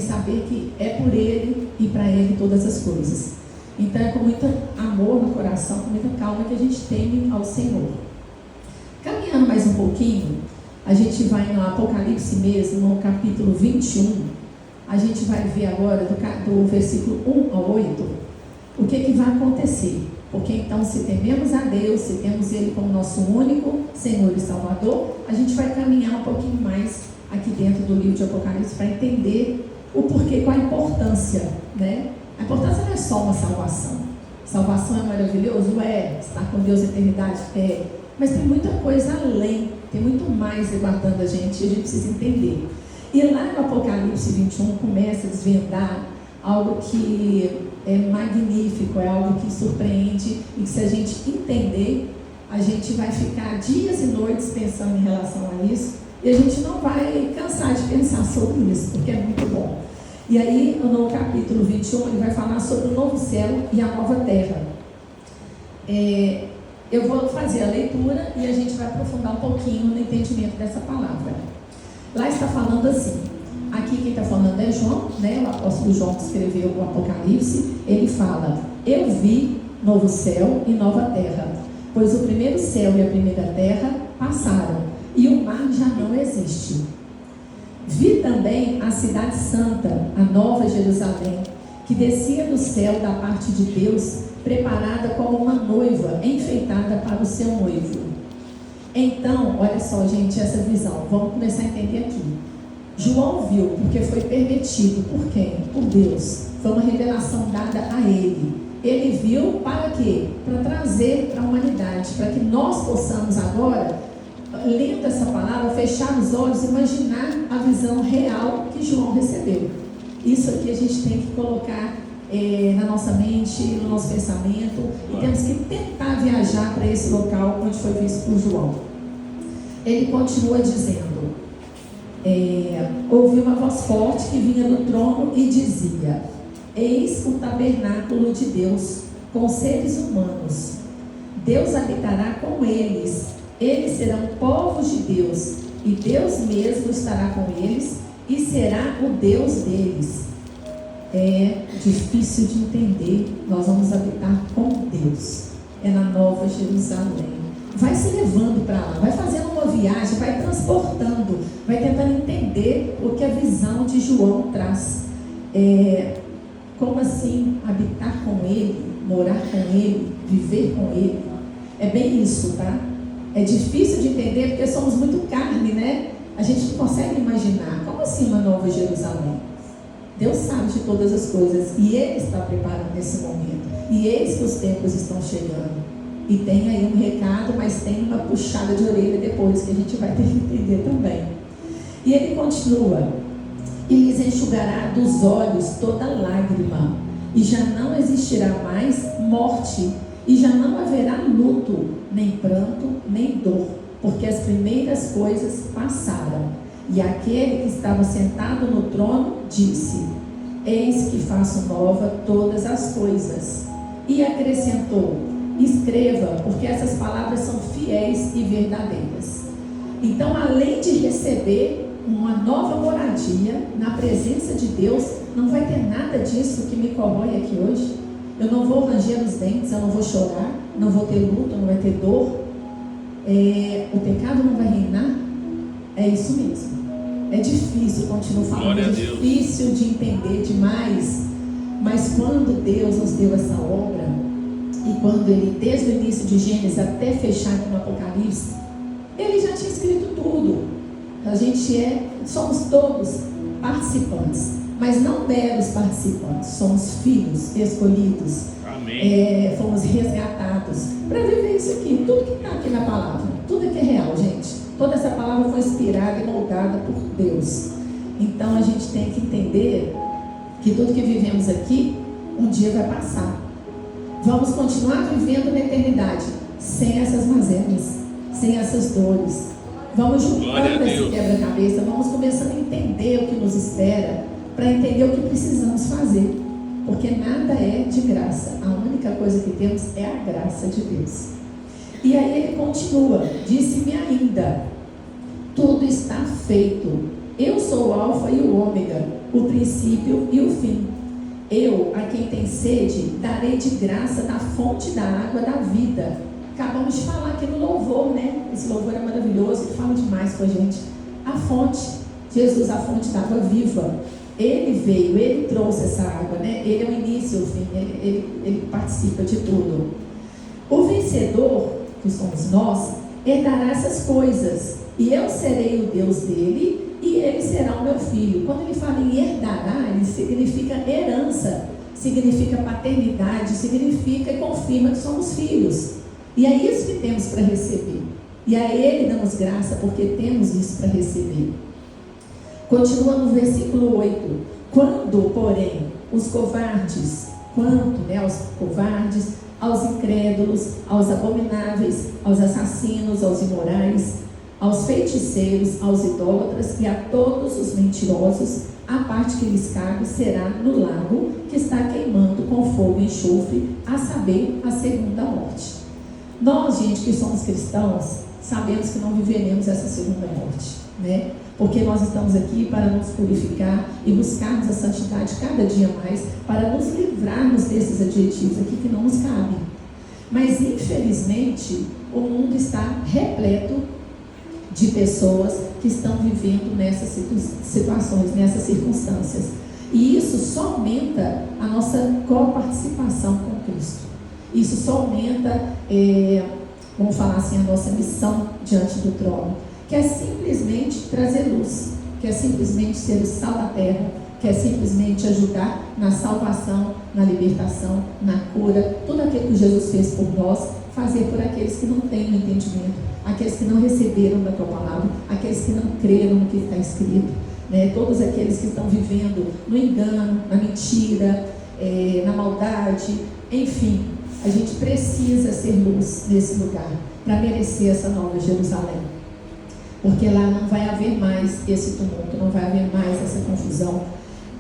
saber que é por Ele e para Ele todas as coisas. Então é com muito amor no coração, com muita calma que a gente teme ao Senhor. Caminhando mais um pouquinho, a gente vai no Apocalipse mesmo, no capítulo 21. A gente vai ver agora do versículo 1 ao 8, o que vai acontecer. Porque então, se tememos a Deus, se temos Ele como nosso único Senhor e Salvador, a gente vai caminhar um pouquinho mais aqui dentro do livro de Apocalipse para entender o porquê, qual a importância, né? A importância não é só uma salvação. Salvação é maravilhoso? É. Estar com Deus na eternidade? É. Mas tem muita coisa além, tem muito mais aguardando a gente, e a gente precisa entender. E lá no Apocalipse 21 começa a desvendar algo que é magnífico, é algo que surpreende, e que se a gente entender, a gente vai ficar dias e noites pensando em relação a isso, e a gente não vai cansar de pensar sobre isso, porque é muito bom. E aí, no capítulo 21, ele vai falar sobre o novo céu e a nova terra. Eu vou fazer a leitura e a gente vai aprofundar um pouquinho no entendimento dessa palavra. Lá está falando assim, aqui quem está falando é João, né? O apóstolo João que escreveu o Apocalipse. Ele fala: eu vi novo céu e nova terra, pois o primeiro céu e a primeira terra passaram, e o mar já não existe. Vi também a cidade santa, a nova Jerusalém, que descia do céu da parte de Deus, preparada como uma noiva enfeitada para o seu noivo. Então, olha só, gente, essa visão, vamos começar a entender aqui. João viu, porque foi permitido. Por quem? Por Deus. Foi uma revelação dada a ele. Ele viu para quê? Para trazer para a humanidade, para que nós possamos agora, lendo essa palavra, fechar os olhos e imaginar a visão real que João recebeu. Isso aqui a gente tem que colocar na nossa mente, no nosso pensamento, e temos que tentar viajar para esse local onde foi visto por João. Ele continua dizendo: ouvi uma voz forte que vinha do trono e dizia: eis o tabernáculo de Deus com seres humanos. Deus habitará com eles, eles serão povos de Deus, e Deus mesmo estará com eles e será o Deus deles. É difícil de entender. Nós vamos habitar com Deus. É na Nova Jerusalém. Vai se levando para lá, vai fazendo uma viagem, vai transportando, vai tentando entender o que a visão de João traz. Como assim habitar com Ele, morar com Ele, viver com Ele? É bem isso, tá? É difícil de entender porque somos muito carne, né? A gente não consegue imaginar. Como assim uma Nova Jerusalém? Deus sabe de todas as coisas e Ele está preparando esse momento. E eis que os tempos estão chegando. E tem aí um recado, mas tem uma puxada de orelha depois que a gente vai ter que entender também. E ele continua: e lhes enxugará dos olhos toda lágrima, e já não existirá mais morte, e já não haverá luto, nem pranto, nem dor, porque as primeiras coisas passaram. E aquele que estava sentado no trono disse: eis que faço nova todas as coisas. E acrescentou: escreva, porque essas palavras são fiéis e verdadeiras. Então, além de receber uma nova moradia na presença de Deus, não vai ter nada disso que me corrói aqui hoje. Eu não vou ranger os dentes, eu não vou chorar, não vou ter luto, não vai ter dor. O pecado não vai reinar. É isso mesmo. É difícil, continuo falando, é difícil de entender demais. Mas quando Deus nos deu essa obra, e quando Ele, desde o início de Gênesis até fechar aqui no Apocalipse, Ele já tinha escrito tudo. A gente somos todos participantes, mas não meros participantes. Somos filhos escolhidos. Amém. Fomos resgatados para viver isso aqui. Tudo que está aqui na palavra, tudo aqui é real, gente. Toda essa palavra foi inspirada e moldada por Deus. Então a gente tem que entender que tudo que vivemos aqui, um dia vai passar. Vamos continuar vivendo na eternidade, sem essas mazelas, sem essas dores. Vamos juntando esse quebra-cabeça, vamos começando a entender o que nos espera, para entender o que precisamos fazer. Porque nada é de graça. A única coisa que temos é a graça de Deus. E aí ele continua: disse-me ainda: tudo está feito. Eu sou o Alfa e o Ômega, o princípio e o fim. Eu, a quem tem sede, darei de graça da fonte da água da vida. Acabamos de falar aqui no louvor, né? Esse louvor é maravilhoso, ele fala demais com a gente. A fonte, Jesus, a fonte da água viva. Ele veio, ele trouxe essa água, né? Ele é o início e o fim, ele participa de tudo. O vencedor, que somos nós, herdará essas coisas, e eu serei o Deus dele, e ele será o meu filho. Quando ele fala em herdará, ele significa herança, significa paternidade, significa e confirma que somos filhos. E é isso que temos para receber. E a ele damos graça, porque temos isso para receber. Continua no versículo 8. Quando, porém, os covardes, aos covardes, aos incrédulos, aos abomináveis, aos assassinos, aos imorais, aos feiticeiros, aos idólatras e a todos os mentirosos, a parte que lhes cabe será no lago que está queimando com fogo e enxofre, a saber, a segunda morte. Nós, gente, que somos cristãos, sabemos que não viveremos essa segunda morte, né? Porque nós estamos aqui para nos purificar e buscarmos a santidade cada dia mais, para nos livrarmos desses adjetivos aqui que não nos cabem. Mas, infelizmente, o mundo está repleto de pessoas que estão vivendo nessas situações, nessas circunstâncias. E isso só aumenta a nossa coparticipação com Cristo. Isso só aumenta, vamos falar assim, a nossa missão diante do trono, que é simplesmente trazer luz, que é simplesmente ser o sal da terra, que é simplesmente ajudar na salvação, na libertação, na cura, tudo aquilo que Jesus fez por nós, fazer por aqueles que não têm o entendimento, aqueles que não receberam da tua palavra, aqueles que não creram no que está escrito, né? Todos aqueles que estão vivendo no engano, na mentira, na maldade, enfim, a gente precisa ser luz nesse lugar, para merecer essa nova Jerusalém. Porque lá não vai haver mais esse tumulto, não vai haver mais essa confusão.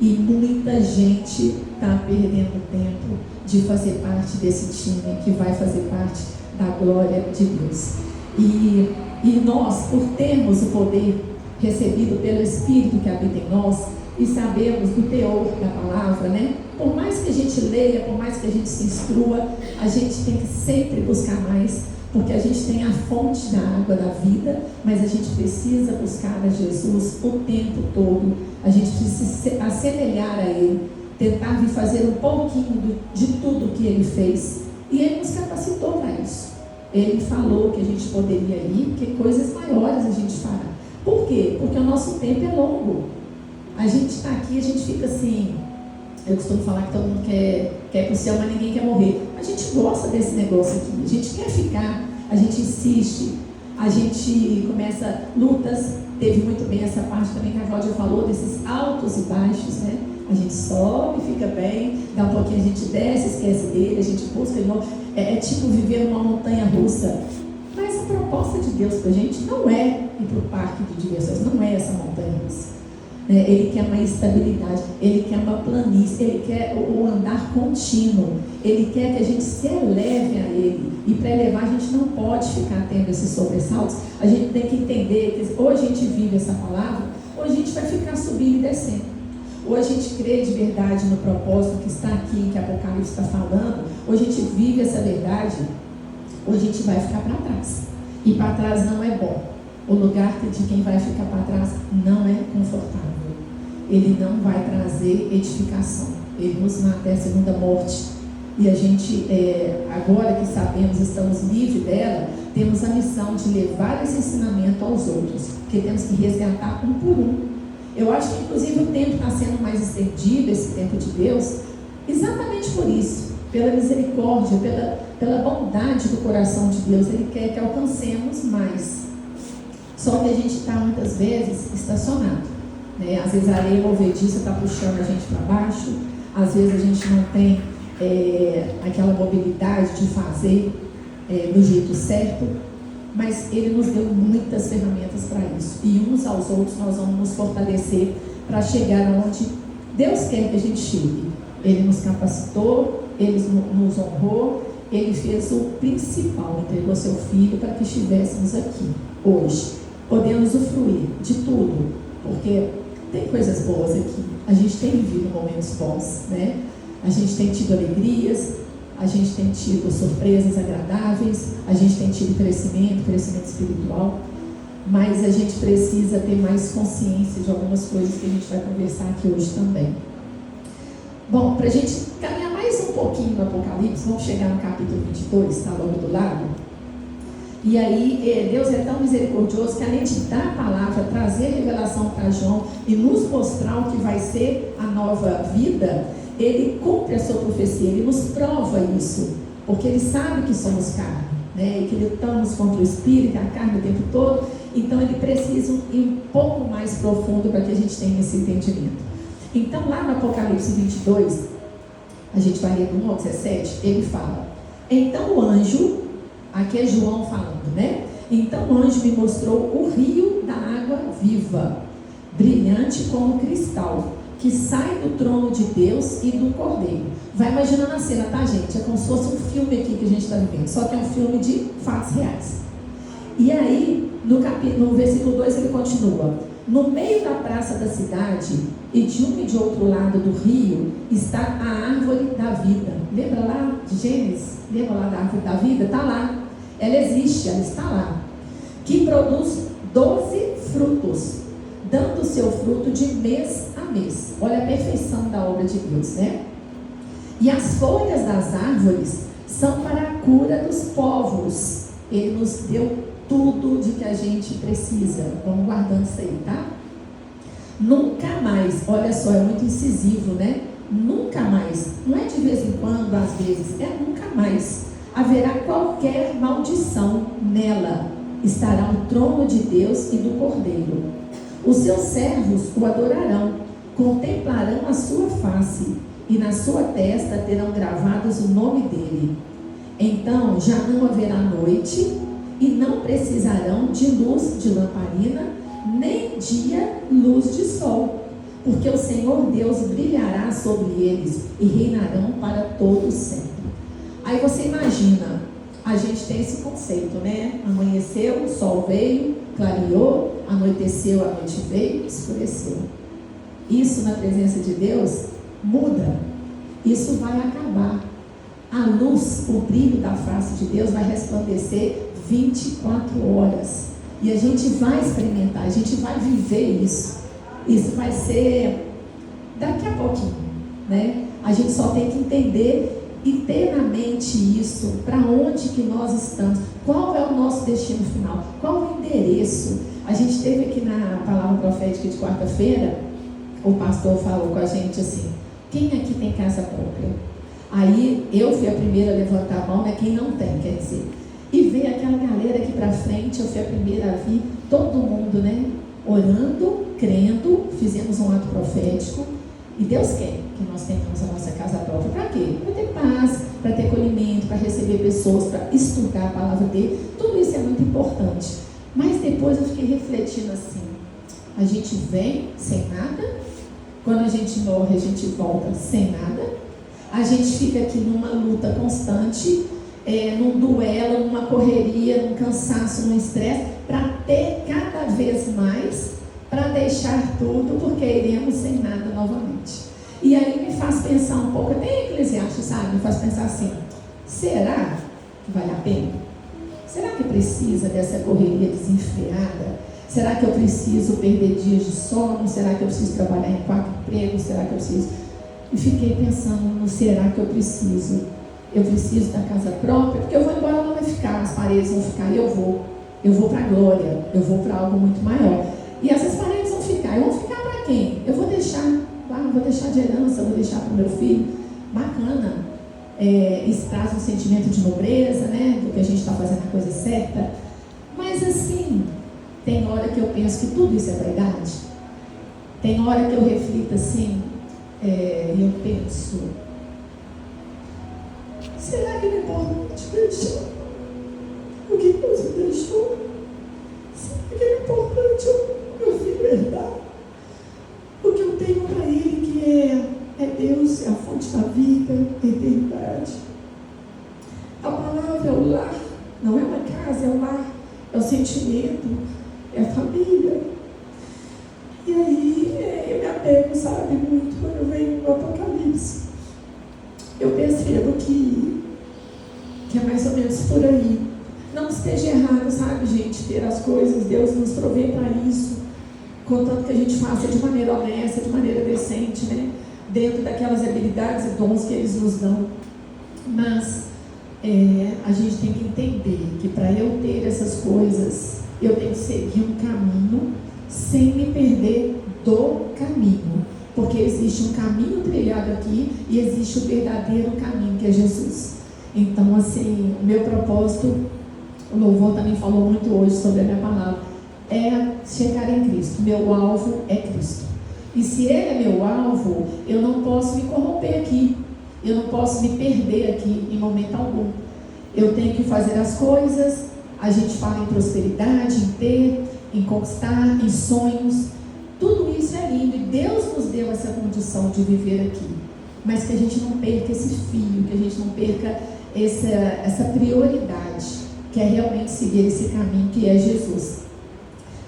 E muita gente está perdendo tempo de fazer parte desse time que vai fazer parte da glória de Deus. E nós, por termos o poder recebido pelo Espírito que habita em nós, e sabemos do teor da palavra, né? Por mais que a gente leia, por mais que a gente se instrua, a gente tem que sempre buscar mais, porque a gente tem a fonte da água da vida, mas a gente precisa buscar a Jesus o tempo todo. A gente precisa se assemelhar a Ele, tentar vir fazer um pouquinho de tudo que Ele fez. E Ele nos capacitou para isso. Ele falou que a gente poderia ir, que coisas maiores a gente fará. Por quê? Porque o nosso tempo é longo. A gente está aqui, a gente fica assim... Eu costumo falar que todo mundo quer ir para o céu, mas ninguém quer morrer. A gente gosta desse negócio aqui, a gente quer ficar, a gente insiste, a gente começa lutas. Teve muito bem essa parte também que a Cláudia falou, desses altos e baixos, né? A gente sobe, fica bem, dá um pouquinho, a gente desce, esquece dele, a gente busca de novo. É tipo viver numa montanha russa. Mas a proposta de Deus para a gente não é ir para o parque de diversões, não é essa montanha russa. Ele quer uma estabilidade, Ele quer uma planície, Ele quer o andar contínuo, Ele quer que a gente se eleve a Ele. E para elevar a gente não pode ficar tendo esses sobressaltos. A gente tem que entender que ou a gente vive essa palavra, ou a gente vai ficar subindo e descendo. Ou a gente crê de verdade no propósito que está aqui, que Apocalipse está falando, ou a gente vive essa verdade, ou a gente vai ficar para trás. E para trás não é bom. O lugar de quem vai ficar para trás não é confortável. Ele não vai trazer edificação. Ele nos mata até a segunda morte. E a gente, agora que sabemos, estamos livres dela, temos a missão de levar esse ensinamento aos outros. Porque temos que resgatar um por um. Eu acho que, inclusive, o tempo está sendo mais estendido, esse tempo de Deus, exatamente por isso. Pela misericórdia, pela bondade do coração de Deus. Ele quer que alcancemos mais. Só que a gente está muitas vezes estacionado, né? Às vezes a areia movediça está puxando a gente para baixo, às vezes a gente não tem aquela mobilidade de fazer do jeito certo, mas Ele nos deu muitas ferramentas para isso, e uns aos outros nós vamos nos fortalecer para chegar onde Deus quer que a gente chegue. Ele nos capacitou, Ele nos honrou, Ele fez o principal, entregou seu Filho para que estivéssemos aqui hoje. Podemos usufruir de tudo, porque tem coisas boas aqui. a gente tem vivido momentos bons, né? A gente tem tido alegrias, a gente tem tido surpresas agradáveis, a gente tem tido crescimento espiritual, mas a gente precisa ter mais consciência de algumas coisas que a gente vai conversar aqui hoje também. Bom, para a gente caminhar mais um pouquinho no Apocalipse, vamos chegar no capítulo 22, está logo do lado. E aí, Deus é tão misericordioso que, além de dar a palavra, trazer revelação para João e nos mostrar o que vai ser a nova vida, Ele cumpre a sua profecia, Ele nos prova isso, porque Ele sabe que somos carne, né? E que lutamos contra o Espírito e a carne o tempo todo. Então, Ele precisa ir um pouco mais profundo para que a gente tenha esse entendimento. Então, lá no Apocalipse 22, a gente vai ler do 1 ao 17, ele fala: então o anjo, aqui é João falando, né? Então o anjo me mostrou o rio da água viva, brilhante como cristal, que sai do trono de Deus e do Cordeiro. Vai imaginando a cena, tá, gente? É como se fosse um filme aqui que a gente está vivendo, só que é um filme de fatos reais. E aí, no versículo 2 ele continua: no meio da praça da cidade, e de um e de outro lado do rio, está a árvore da vida. Lembra lá de Gênesis? Lembra lá da árvore da vida? Está lá. Ela existe, ela está lá. Que produz 12 frutos, dando o seu fruto de mês a mês. Olha a perfeição da obra de Deus, né? E as folhas das árvores são para a cura dos povos. Ele nos deu tudo de que a gente precisa. Vamos guardando isso aí, tá? Nunca mais, olha só, é muito incisivo, né? Nunca mais, não é de vez em quando, às vezes, é nunca mais haverá qualquer maldição nela. Estará o trono de Deus e do Cordeiro. Os seus servos o adorarão, contemplarão a sua face, e na sua testa terão gravados o nome dele. Então já não haverá noite, e não precisarão de luz de lamparina, nem dia luz de sol, porque o Senhor Deus brilhará sobre eles e reinarão para todo sempre. Aí você imagina, a gente tem esse conceito, né? Amanheceu, o sol veio, clareou, anoiteceu, a noite veio, escureceu. Isso na presença de Deus muda, isso vai acabar. A luz, o brilho da face de Deus vai resplandecer 24 horas. E a gente vai experimentar, a gente vai viver isso. Isso vai ser daqui a pouquinho, né? A gente só tem que entender e ter na mente isso, para onde que nós estamos, qual é o nosso destino final, qual o endereço. A gente teve aqui na palavra profética de quarta-feira, o pastor falou com a gente assim: quem aqui tem casa própria? Aí eu fui a primeira a levantar a mão, né? Quem não tem, quer dizer. E veio aquela galera aqui para frente, eu fui a primeira a vir, todo mundo, né? Orando, crendo, fizemos um ato profético. E Deus quer que nós tenhamos a nossa casa própria. Para quê? Para ter paz, para ter acolhimento, para receber pessoas, para estudar a palavra dele. Tudo isso é muito importante. Mas depois eu fiquei refletindo assim: a gente vem sem nada, quando a gente morre a gente volta sem nada, a gente fica aqui numa luta constante, num duelo, numa correria, num cansaço, num estresse, para ter cada vez mais, para deixar tudo, porque iremos sem nada novamente. E aí me faz pensar um pouco, até Eclesiastes, sabe? Me faz pensar assim: será que vale a pena? Será que precisa dessa correria desenfreada? Será que eu preciso perder dias de sono? Será que eu preciso trabalhar em 4 empregos? Será que eu preciso? E fiquei pensando no será que eu preciso. Eu preciso da casa própria, porque eu vou embora, não vai ficar, as paredes vão ficar, e eu vou para a glória, eu vou para algo muito maior. E essas paredes vão ficar, e vão ficar para quem? Eu vou deixar de herança, vou deixar para o meu filho. Bacana, isso traz um sentimento de nobreza, né, do que a gente está fazendo a coisa certa. Mas assim, tem hora que eu penso que tudo isso é verdade. Tem hora que eu reflito assim, e eu penso: será que não é importante deixar o que Deus me deixou? Será que é importante eu verdade? O que eu tenho para Ele, que é Deus, é a fonte da vida, é a eternidade. A palavra é o lar, não é uma casa, é o lar, é o sentimento, é a família. E aí eu me apego, sabe, muito quando eu venho no Apocalipse. Eu percebo que é mais ou menos por aí. Não esteja errado, sabe, gente, ter as coisas, Deus nos provê para isso, contanto que a gente faça de maneira honesta, de maneira decente, né? Dentro daquelas habilidades e dons que eles nos dão. Mas a gente tem que entender que para eu ter essas coisas, eu tenho que seguir um caminho sem me perder do caminho. Porque existe um caminho trilhado aqui e existe o verdadeiro caminho, que é Jesus. Então, assim, o meu propósito, o louvor também falou muito hoje sobre a minha palavra, é chegar em Cristo. Meu alvo é Cristo. E se Ele é meu alvo, eu não posso me corromper aqui. Eu não posso me perder aqui em momento algum. Eu tenho que fazer as coisas. A gente fala em prosperidade, em ter, em conquistar, em sonhos. Tudo isso é lindo e Deus nos deu essa condição de viver aqui. Mas que a gente não perca esse fio, que a gente não perca essa prioridade, que é realmente seguir esse caminho que é Jesus.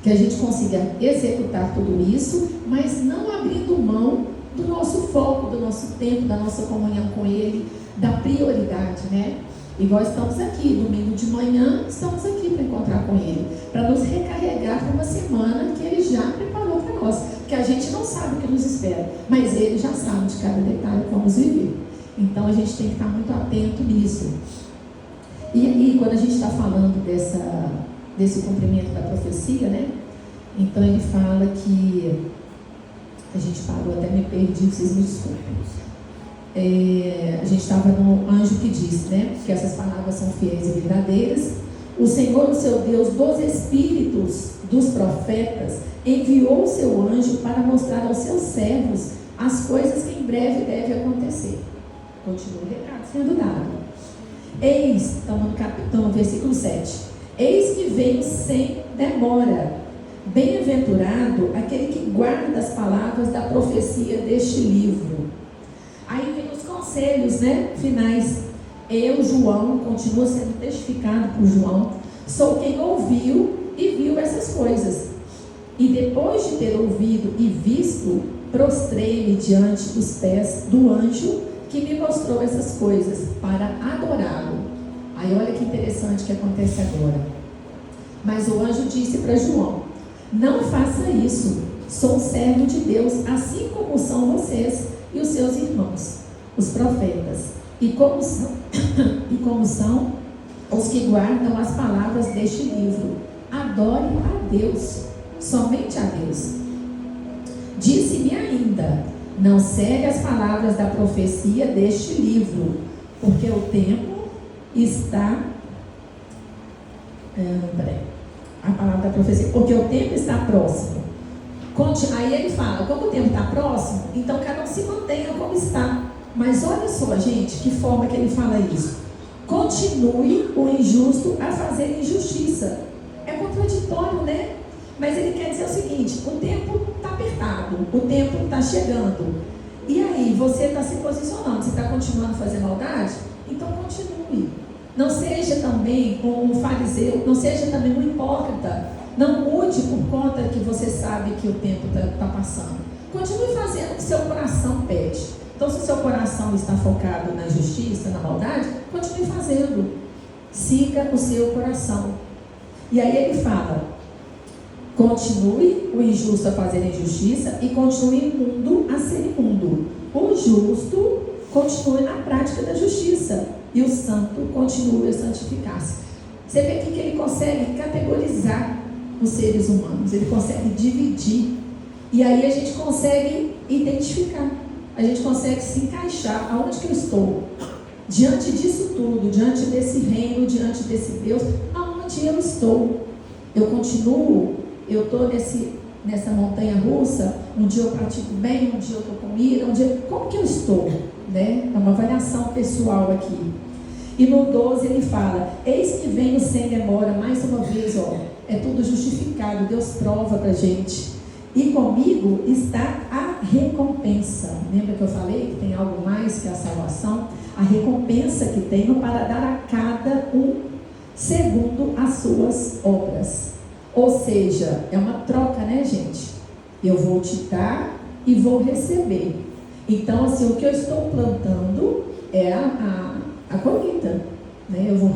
Que a gente consiga executar tudo isso, mas não abrindo mão do nosso foco, do nosso tempo, da nossa comunhão com Ele, da prioridade, né? Igual estamos aqui, domingo de manhã, estamos aqui para encontrar com Ele, para nos recarregar para uma semana que Ele já preparou para nós, que a gente não sabe o que nos espera, mas Ele já sabe de cada detalhe que vamos viver. Então a gente tem que estar muito atento nisso. E aí, quando a gente está falando desse cumprimento da profecia, né? Então ele fala que a gente parou, até me perdi, vocês me desculpem. A gente estava no anjo que diz, né, que essas palavras são fiéis e verdadeiras. O Senhor, o seu Deus, dos espíritos dos profetas, enviou o seu anjo para mostrar aos seus servos as coisas que em breve devem acontecer. Continua o recado sendo dado. Eis, estamos no versículo 7. Eis que venho sem demora. Bem-aventurado aquele que guarda as palavras da profecia deste livro. Aí vem os conselhos, né, finais. Eu, João, continuo sendo testificado por João, sou quem ouviu e viu essas coisas. E depois de ter ouvido e visto, prostrei-me diante dos pés do anjo que me mostrou essas coisas, para adorá-lo. Aí olha que interessante que acontece agora. Mas o anjo disse para João: não faça isso, sou um servo de Deus, assim como são vocês e os seus irmãos, os profetas, e como são os que guardam as palavras deste livro. Adore a Deus, somente a Deus. Disse-me ainda: não segue as palavras da profecia deste livro, porque o tempo está... a palavra da profecia, porque o tempo está próximo. Aí ele fala, como o tempo está próximo, então cada um se mantenha como está. Mas olha só, gente, que forma que ele fala isso. Continue o injusto a fazer injustiça. É contraditório, né? Mas ele quer dizer o seguinte: o tempo está apertado, o tempo está chegando. E aí, você está se posicionando, você está continuando a fazer maldade? Então continue. Não seja também um fariseu, não seja também um hipócrita. Não mude por conta que você sabe que o tempo está passando. Continue fazendo o que seu coração pede. Então, se o seu coração está focado na injustiça, na maldade, continue fazendo. Siga o seu coração. E aí ele fala: continue o injusto a fazer injustiça e continue o imundo a ser imundo. O justo continue na prática da justiça e o santo continue a santificar-se. Você vê aqui que ele consegue categorizar os seres humanos, ele consegue dividir, e aí a gente consegue identificar, a gente consegue se encaixar. Aonde que eu estou? Diante disso tudo, diante desse reino, diante desse Deus, aonde eu estou? Eu continuo, eu estou nessa montanha russa, um dia eu pratico bem, um dia eu estou com ira, como que eu estou? Né? É uma avaliação pessoal aqui. E no 12 ele fala: eis que venho sem demora. Mais uma vez, é tudo justificado, Deus prova para a gente. E comigo está a recompensa. Lembra que eu falei que tem algo mais que a salvação? A recompensa que tenho para dar a cada um segundo as suas obras. Ou seja, é uma troca, né, gente? Eu vou te dar e vou receber. Então, assim, o que eu estou plantando é a colheita, né? Eu vou